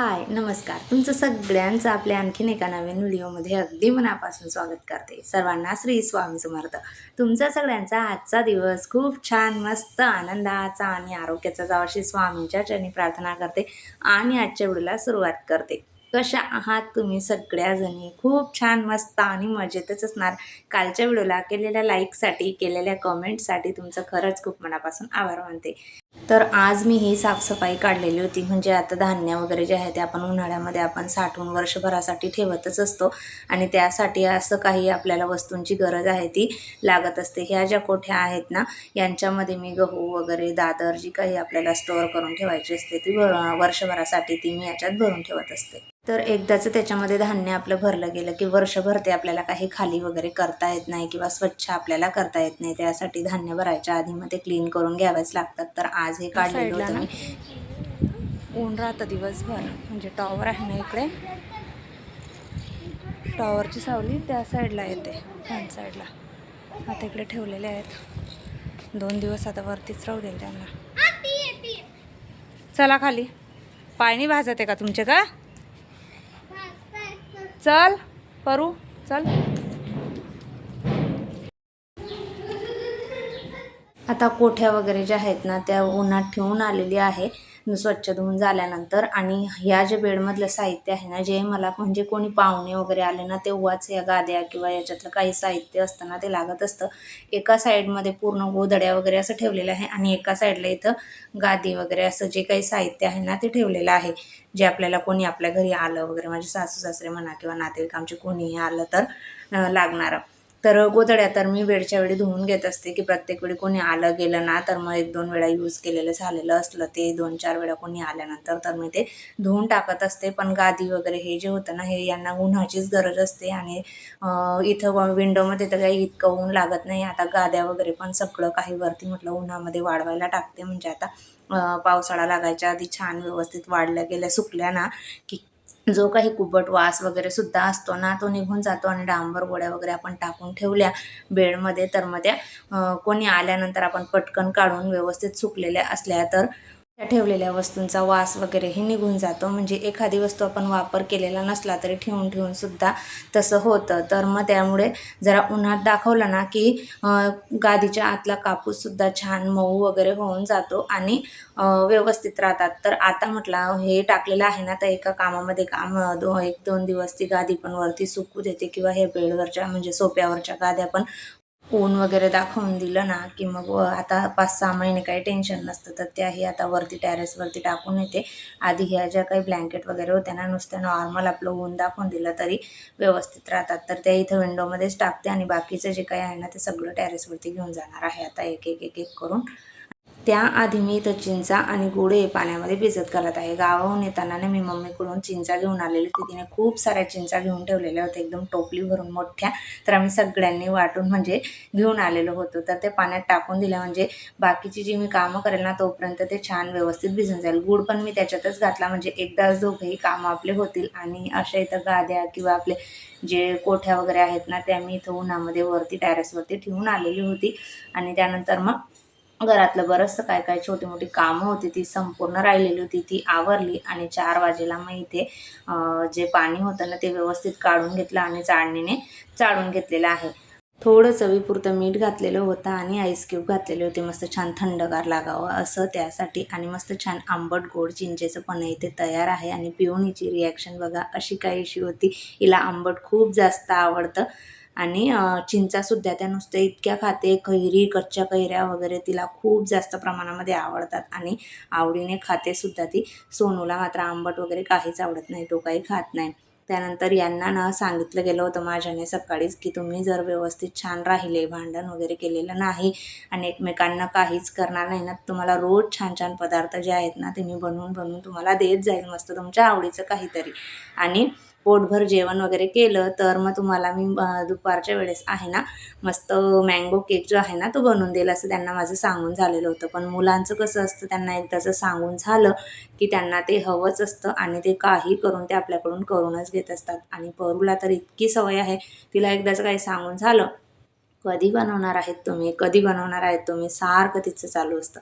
हाय, नमस्कार. तुमचं सगळ्यांचं आपल्या आणखीन एका नवीन व्हिडिओमध्ये अगदी मनापासून स्वागत करते. सर्वांना श्री स्वामी समर्थ. तुमचा सगळ्यांचा आजचा दिवस खूप छान, मस्त, आनंदाचा आणि आरोग्याचा जावो अशी स्वामींच्या चरणी प्रार्थना करते आणि आजच्या व्हिडिओला सुरुवात करते. कशा आहात तुम्ही सगळ्याजणी? खूप छान, मस्त आणि मजेतच असणार. कालच्या व्हिडिओला केलेल्या लाईकसाठी, केलेल्या कमेंटसाठी तुमचं खरंच खूप मनापासून आभार मानते. तर आज मी ही साफसफाई काढलेली होती. म्हणजे आता धान्य वगैरे जे आहे ते आपण उन्हाळ्यामध्ये आपण साठवून वर्षभरासाठी ठेवतच असतो आणि त्यासाठी असं काही आपल्याला वस्तूंची गरज आहे ती लागत असते. ह्या ज्या कोठ्या आहेत ना, यांच्यामध्ये मी गहू वगैरे, दादर जी काही आपल्याला स्टोअर करून ठेवायची असते ती वर्षभरासाठी ती मी याच्यात भरून ठेवत असते. तर एकदाचं त्याच्यामध्ये धान्य आपलं भरलं गेलं की वर्षभर ते आपल्याला काही खाली वगैरे करता येत नाही किंवा स्वच्छ आपल्याला करता येत नाही. त्यासाठी धान्य भरायच्या आधी मग ते क्लीन करून घ्यावेच लागतात. तर आज हे काढलेलं होतं मी. ऊन राहतं दिवसभर. म्हणजे टॉवर आहे ना इकडे, टॉवरची सावली त्या साईडला येते, फ्रंट साईडला. आता इकडे ठेवलेले आहेत. 2 दिवस आता वरतीच राहू देईल त्यांना. चला खाली. पाणी भाजत आहे का तुमचे का? चल परू चल. आता कोठ्या वगैरे ज्या आहेत ना त्या उन्हात ठेवून आलेली आहे स्वच्छ धुवून झाल्यानंतर. आणि ह्या जे बेडमधलं साहित्य आहे ना, जे मला म्हणजे कोणी पाहुणे वगैरे आले ना तेव्हाच या गाद्या किंवा याच्यातलं काही साहित्य असतं ना ते लागत असतं. एका साईडमध्ये पूर्ण गोधड्या वगैरे असं ठेवलेलं आहे आणि एका साईडला इथं गादी वगैरे असं जे काही साहित्य आहे ना ते ठेवलेलं आहे. जे आपल्याला कोणी आपल्या घरी आलं वगैरे, माझे सासू सासरे म्हणा किंवा नातेवाईक आमचे कोणीही आलं तर लागणारं. तर गोधड्या तर मी वेळच्या वेळी धुवून घेत असते की प्रत्येक वेळी कोणी आलं गेलं ना तर मग 1-2 वेळा यूज केलेलं झालेलं असलं ते 2-4 वेळा कोणी आल्यानंतर तर मी ते धुवून टाकत असते. पण गादी वगैरे हे जे होतं ना हे यांना उन्हाचीच गरज असते आणि इथं विंडोमध्ये तर काही इतकं ऊन लागत नाही. आता गाद्या वगैरे पण सगळं काही वरती म्हटलं उन्हामध्ये वाळवायला टाकते. म्हणजे आता पावसाळा लागायच्या आधी छान व्यवस्थित वाढल्या गेल्या सुकल्या ना की जो काही कुबट वास वगैरे सुद्धा असतो ना तो निघून जातो. आणि डांबर गोळ्या वगैरे आपण टाकून ठेवल्या बेडमध्ये तर मग त्या कोणी आल्यानंतर आपण पटकन काढून व्यवस्थित सुकलेल्या असल्या तर त्या ठेवलेल्या वस्तूंचा वास वगैरे हे निघून जातो. म्हणजे एखादी वस्तू आपण वापर केलेला नसला तरी ठेवून ठेवून सुद्धा तसं होतं. तर मग त्यामुळे जरा उन्हात दाखवलं ना की गादीच्या आतला कापूससुद्धा छान मऊ वगैरे होऊन जातो आणि व्यवस्थित राहतात. तर आता म्हटलं हे टाकलेलं आहे ना तर एका कामामध्ये काम 1-2 दिवस ती गादी पण वरती सुकू देते किंवा हे बेडवरच्या म्हणजे सोप्यावरच्या गाद्या पण ऊन वगैरे दाखवून दिलं ना की मग आता 5-6 महिने काही टेन्शन नसतं. तर त्याही आता वरती टेरेसवरती टाकून येते. आधी ह्या ज्या काही ब्लँकेट वगैरे होत्या ना नुसत्या नॉर्मल आपलं ऊन दाखवून दिलं तरी व्यवस्थित राहतात. तर त्या इथं विंडोमध्येच टाकते आणि बाकीचं जे काही आहे ना ते सगळं टेरेसवरती घेऊन जाणार आहे आता एक एक एक एक करून. त्याआधी मी इथं चिंचा आणि गुळ हे पाण्यामध्ये भिजत घालत आहे. गावाहून येताना ना मी मम्मीकडून चिंचा घेऊन आलेली होती. तिने खूप साऱ्या चिंचा घेऊन ठेवलेल्या होत्या एकदम टोपली भरून मोठ्या. तर आम्ही सगळ्यांनी वाटून म्हणजे घेऊन आलेलो होतो. तर ते पाण्यात टाकून दिल्या म्हणजे बाकीची जी मी कामं करेल ना तोपर्यंत ते छान व्यवस्थित भिजून जाईल. गूळ पण मी त्याच्यातच घातला म्हणजे एकदाच दोघंही कामं आपले होतील. आणि अशा इथं गाद्या किंवा आपले जे कोठ्या वगैरे आहेत ना त्या मी इथं उन्हामध्ये वरती टेरेसवरती ठेवून आलेली होती. आणि त्यानंतर मग घरातलं बरंचसं काय काय छोटी मोठी कामं होती ती संपूर्ण राहिलेली होती ती आवरली. आणि 4 वाजेला मग इथे जे पाणी होतं ना ते व्यवस्थित काढून घेतलं आणि चाळणीने चाळून घेतलेलं आहे. थोडं चवीपुरतं मीठ घातलेलं होतं आणि आईस क्यूब घातलेले होते मस्त छान थंडगार लागावं असं त्यासाठी. आणि मस्त छान आंबट गोड चिंचेचं पण इथे तयार आहे. आणि पिऊन हिची रिॲक्शन बघा अशी काहीशी होती. हिला आंबट खूप जास्त आवडतं. आणि चिंचासुद्धा त्या नुसत्या इतक्या खाते. कैरी, कच्च्या कैऱ्या वगैरे तिला खूप जास्त प्रमाणामध्ये आवडतात आणि आवडीने खाते सुद्धा ती. सोनूला मात्र आंबट वगैरे काहीच आवडत नाही, तो काही खात नाही. त्यानंतर यांना ना सांगितलं गेलं होतं माझ्याने सकाळीच की तुम्ही जर व्यवस्थित छान राहिले, भांडण वगैरे केलेलं नाही आणि एकमेकांना काहीच करणार नाही ना, तुम्हाला रोज छान छान पदार्थ जे आहेत ना ते मी बनवून बनवून तुम्हाला देत जाईल मस्त तुमच्या आवडीचं काहीतरी. आणि पोटभर जेवण वगैरे केलं तर मग तुम्हाला मी दुपारच्या वेळेस आहे ना मस्त मँगो केक जो आहे ना तो बनवून देईल असं त्यांना माझं सांगून झालेलं होतं. पण मुलांचं कसं असतं त्यांना एकदाचं सांगून झालं की त्यांना ते हवंच असतं आणि ते काही करून ते आपल्याकडून करूनच घेत असतात. आणि परूला तर इतकी सवय आहे, तिला एकदाचं काही सांगून झालं कधी बनवणार आहेत तुम्ही, कधी बनवणार आहेत तुम्ही, सारखं तिचं चालू असतं.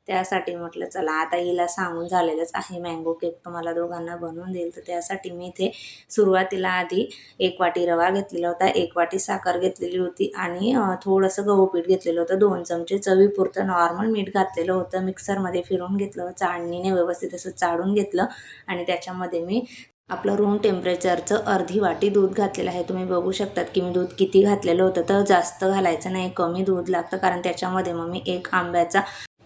त्यासाठी म्हटलं चला आता हिला सांगून झालेलंच आहे मँगो केक तुम्हाला दोघांना बनवून देईल. तर त्यासाठी मी इथे सुरुवातीला आधी 1 वाटी रवा घेतलेला होता, 1 वाटी साखर घेतलेली होती आणि थोडंसं गहू पीठ घेतलेलं होतं, 2 चमचे चवीपुरतं नॉर्मल मीठ घातलेलं होतं. मिक्सरमध्ये फिरवून घेतलं, चाळणीने व्यवस्थित असं चाळून घेतलं आणि त्याच्यामध्ये मी आपलं रूम टेम्परेचरचं अर्धी वाटी दूध घातलेलं आहे. तुम्ही बघू शकतात की मी दूध किती घातलेलं होतं. तर जास्त घालायचं नाही, कमी दूध लागतं, कारण त्याच्यामध्ये मग मी 1 आंब्याचा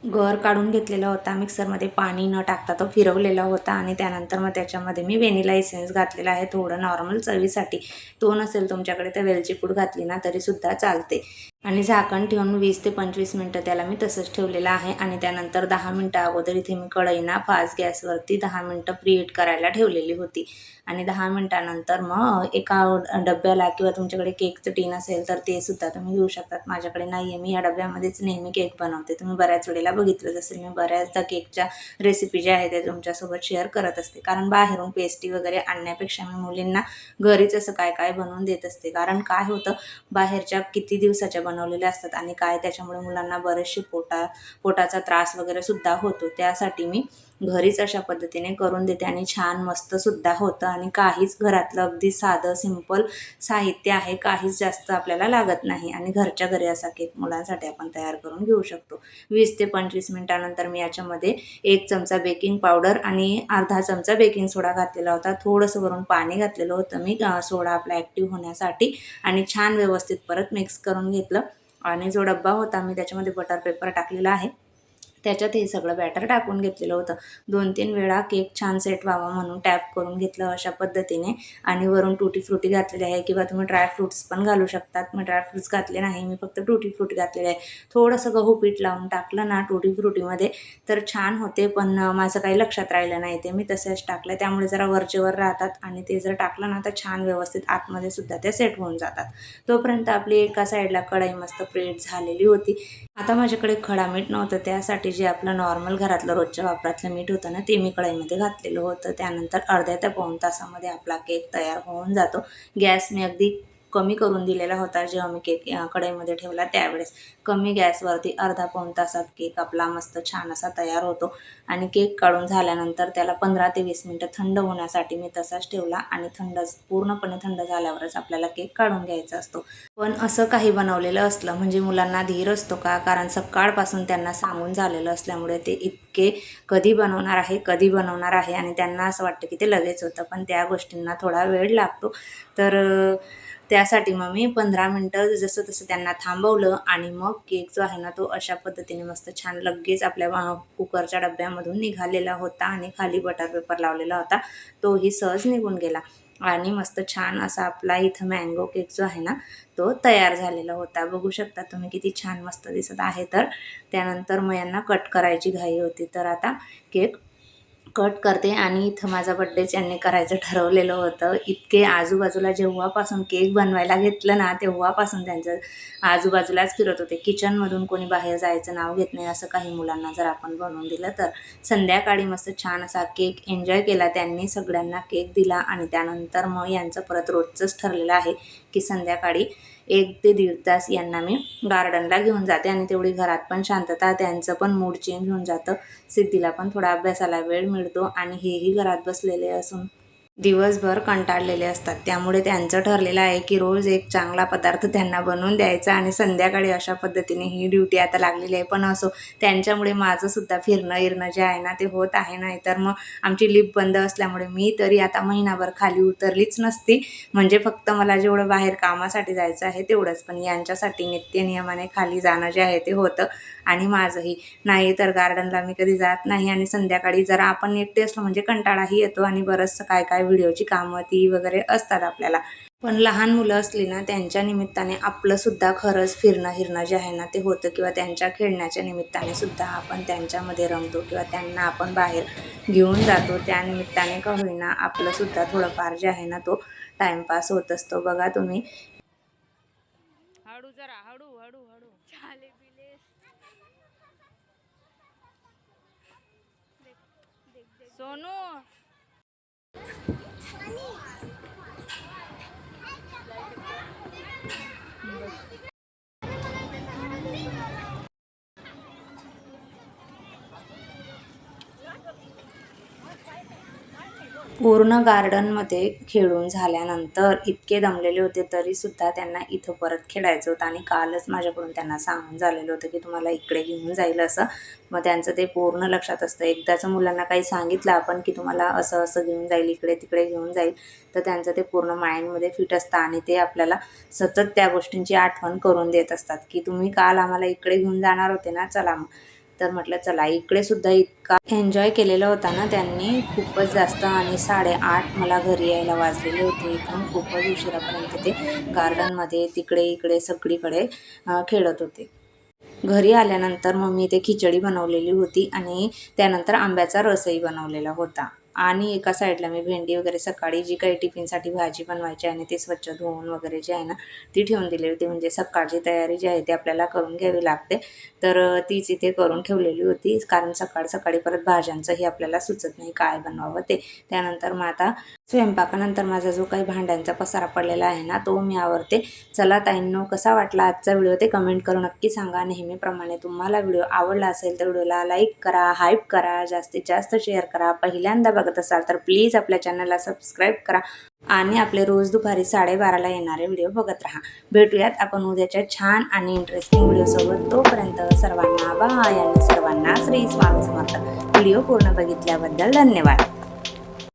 गर काढून घेतलेला होता, मिक्सरमध्ये पाणी न टाकता तो फिरवलेला होता आणि त्यानंतर मग त्याच्यामध्ये मी व्हॅनिला एसेन्स घातलेला आहे थोडं नॉर्मल चवीसाठी. तो नसेल तुमच्याकडे तर वेलची पूड घातली ना तरीसुद्धा चालते. आणि झाकण ठेवून 20 ते 25 मिनटं त्याला मी तसंच ठेवलेलं आहे आणि त्यानंतर 10 मिनटं अगोदर इथे मी कढईना फास्ट गॅसवरती 10 मिनटं प्रीहीट करायला ठेवलेली होती आणि 10 मिनटानंतर मग एका डब्याला किंवा तुमच्याकडे केकचं टीन असेल तर ते सुद्धा तुम्ही घेऊ शकतात. माझ्याकडे नाही आहे, मी या डब्यामध्येच नेहमी केक बनवते. तुम्ही बऱ्याच वेळेला बघितलं असेल, मी बऱ्याचदा केकच्या रेसिपी ज्या आहेत त्या तुमच्यासोबत शेअर करत असते, कारण बाहेरून पेस्ट्री वगैरे आणण्यापेक्षा मी मुलींना घरीच असं काय काय बनवून देत असते. कारण काय होतं, बाहेरच्या किती दिवसाच्या बनवलेल्या असतात आणि काय त्याच्यामुळे मुलांना बरेचसे पोटाचा त्रास वगैरे सुद्धा होतो. त्यासाठी मी घरीच अशा पद्धतीने करून देते आणि छान मस्तसुद्धा होतं आणि काहीच घरातलं अगदी साधं सिंपल साहित्य आहे, काहीच जास्त आपल्याला लागत नाही आणि घरच्या घरी असा केक मुलांसाठी आपण तयार करून घेऊ शकतो. 20 ते 25 मिनटानंतर मी याच्यामध्ये 1 चमचा बेकिंग पावडर आणि अर्धा चमचा बेकिंग सोडा घातलेला होता. थोडंसं वरून पाणी घातलेलं होतं मी सोडा आपला ॲक्टिव्ह होण्यासाठी आणि छान व्यवस्थित परत मिक्स करून घेतलं आणि जो डब्बा होता मी त्याच्यामध्ये बटर पेपर टाकलेला आहे, त्याच्यात हे सगळं बॅटर टाकून घेतलेलं होतं. 2-3 वेळा केक छान सेट व्हावा म्हणून टॅप करून घेतलं अशा पद्धतीने आणि वरून टुटी फ्रुटी घातलेली आहे किंवा तुम्ही ड्रायफ्रुट्स पण घालू शकतात. मी ड्रायफ्रुट्स घातले नाही, मी फक्त टुटी फ्रुटी घातलेले आहे. थोडंसं गहू पीठ लावून टाकलं ना टुटी फ्रुटीमध्ये तर छान होते, पण माझं काही लक्षात राहिलं नाही, ते मी तसंच टाकलं. त्यामुळे जरा वरचेवर राहतात आणि ते जर टाकलं ना तर छान व्यवस्थित आतमध्ये सुद्धा ते सेट होऊन जातात. तोपर्यंत आपली एका साईडला कढई मस्त प्रीहीट झालेली होती. आता माझ्याकडे खडा मीठ नव्हतं, त्यासाठी जे आपलं नॉर्मल घरातलं रोजच्या वापरातलं मीठ होतं ना ते मी कढईमध्ये घातलेलं होतं. त्यानंतर अर्ध्या ते पाऊण तासामध्ये आपला केक तयार होऊन जातो. गॅस मी अगदी कमी करून दिलेला होता जेव्हा मी केक कढईमध्ये ठेवला त्यावेळेस. कमी गॅसवरती अर्धा पाऊण तासात केक आपला मस्त छान असा तयार होतो आणि केक काढून झाल्यानंतर त्याला 15 ते 20 मिनटं थंड होण्यासाठी मी तसाच ठेवला आणि पूर्णपणे थंड झाल्यावरच आपल्याला केक काढून घ्यायचा असतो. पण असं काही बनवलेलं असलं म्हणजे मुलांना धीर असतो का, कारण सकाळपासून त्यांना सांगून झालेलं असल्यामुळे ते इतके कधी बनवणार आहे, कधी बनवणार आहे आणि त्यांना असं वाटतं की ते लगेच होतं, पण त्या गोष्टींना थोडा वेळ लागतो. तर त्यासाठी मग मी 15 मिनटं जसं तसं त्यांना थांबवलं आणि मग केक जो आहे ना तो अशा पद्धतीने मस्त छान लगेच आपल्या कुकरच्या डब्यामधून निघालेला होता आणि खाली बटर पेपर लावलेला होता, तोही सहज निघून गेला आणि मस्त छान असा आपला इथं मँगो केक जो आहे ना तो तयार झालेला होता. बघू शकता तुम्ही किती छान मस्त दिसत आहे. तर त्यानंतर मग यांना कट करायची घाई होती, तर आता केक कट करते आणि इथं माझा बड्डेच यांनी करायचं ठरवलेलं होतं. इतके आजूबाजूला जेव्हापासून केक बनवायला घेतलं ना तेव्हापासून त्यांचं आजूबाजूलाच फिरत होते. किचनमधून कोणी बाहेर जायचं नाव घेत नाही, असं काही मुलांना जर आपण बनवून दिलं तर. संध्याकाळी मस्त छान असा केक एन्जॉय केला त्यांनी, सगळ्यांना केक दिला आणि त्यानंतर मग यांचं परत रोजचंच ठरलेलं आहे की संध्याकाळी 1 ते 1.5 तास यांना मी गार्डनला घेऊन जाते आणि तेवढी घरात पण शांतता, त्यांचं पण मूड चेंज होऊन जातं. सिद्धीला पण थोडा अभ्यासाला वेळ मिळतो आणि हेही घरात बसलेले असून दिवसभर कंटाळलेले असतात. त्यामुळे त्यांचं ठरलेलं आहे की रोज एक चांगला पदार्थ त्यांना बनवून द्यायचा आणि संध्याकाळी अशा पद्धतीने ही ड्युटी आता लागलेली आहे. पण असो, त्यांच्यामुळे माझंसुद्धा फिरणं-इरणं जे आहे ना ते होत आहे. नाही तर मग आमची लिफ्ट बंद असल्यामुळे मी तरी आता महिनाभर खाली उतरलीच नसती. म्हणजे फक्त मला जेवढं बाहेर कामासाठी जायचं आहे तेवढंच, पण यांच्यासाठी नित्यनियमाने खाली जाणं जे आहे ते होतं आणि माझंही. नाही तर गार्डनला मी कधी जात नाही आणि संध्याकाळी जरा आपण एकटे असलो म्हणजे कंटाळाही येतो आणि बरंचसं काय काय व्हिडिओची कामं ती वगैरे असतात आपल्याला. पण लहान मुलं असली ना त्यांच्या निमित्ताने आपलंसुद्धा खरंच फिरणं-हिरणं जे आहे ना ते होतं किंवा त्यांच्या खेळण्याच्या निमित्ताने सुद्धा आपण त्यांच्यामध्ये रमतो किंवा त्यांना आपण बाहेर घेऊन जातो. त्यानिमित्ताने का होईना आपलंसुद्धा थोडंफार जे आहे ना तो टाईमपास होत असतो. बघा तुम्ही. हळू जरा हळू हळू हळू सोनू पूर्ण गार्डनमध्ये खेळून झाल्यानंतर इतके दमलेले होते, तरीसुद्धा त्यांना इथं परत खेळायचं होतं आणि कालच माझ्याकडून त्यांना सांगून झालेलं होतं की तुम्हाला इकडे घेऊन जाईल असं. मग त्यांचं ते पूर्ण लक्षात असतं. एकदाचं मुलांना काही सांगितलं आपण की तुम्हाला असं असं घेऊन जाईल, इकडे तिकडे घेऊन जाईल, तर त्यांचं ते पूर्ण माइंडमध्ये फिट असतं आणि ते आपल्याला सतत त्या गोष्टींची आठवण करून देत असतात की तुम्ही काल आम्हाला इकडे घेऊन जाणार होते ना, चला मग. तर म्हटलं चला, इकडे सुद्धा इतका एन्जॉय केलेला होता ना त्यांनी, खूपच जास्त. आणि 8:30 मला घरी यायला वाजलेले होते. इथून खूपच उशिरापर्यंत ते गार्डनमध्ये तिकडे इकडे सगळीकडे खेळत होते. घरी आल्यानंतर मग मी ते खिचडी बनवलेली होती आणि त्यानंतर आंब्याचा रसही बनवलेला होता. आणि एका साईडला मी भेंडी वगैरे सकाळी जी काही टिफिनसाठी भाजी बनवायची आणि ते स्वच्छ धुवून वगैरे जे आहे ना, ती ठेवून दिली होती. म्हणजे सकाळची तयारी जी आहे ती आपल्याला करून घ्यावी लागते. तर तीच इथे करून ठेवलेली होती, कारण सकाळ सकाळी परत भाज्यांचंही आपल्याला सुचत नाही काय बनवावं ते. त्यानंतर मग आता स्वयंपाकानंतर माझा जो काही भांड्यांचा पसारा पडलेला आहे ना, तो मी आवरते. चला ताईंनो, कसा वाटला आजचा व्हिडिओ ते कमेंट करून नक्की सांगा. नेहमीप्रमाणे तुम्हाला व्हिडिओ आवडला असेल तर व्हिडिओला लाईक करा, हाईप करा, जास्तीत जास्त शेअर करा. पहिल्यांदा बघत असाल तर प्लीज आपल्या चॅनलला सबस्क्राईब करा आणि आपले रोज दुपारी 12:30ला येणारे व्हिडिओ बघत राहा. भेटूयात आपण उद्याच्या छान आणि इंटरेस्टिंग व्हिडिओसोबत. तोपर्यंत सर्वांना बाय आणि सर्वांना श्री स्वामी समर्थ. व्हिडिओ पूर्ण बघितल्याबद्दल धन्यवाद.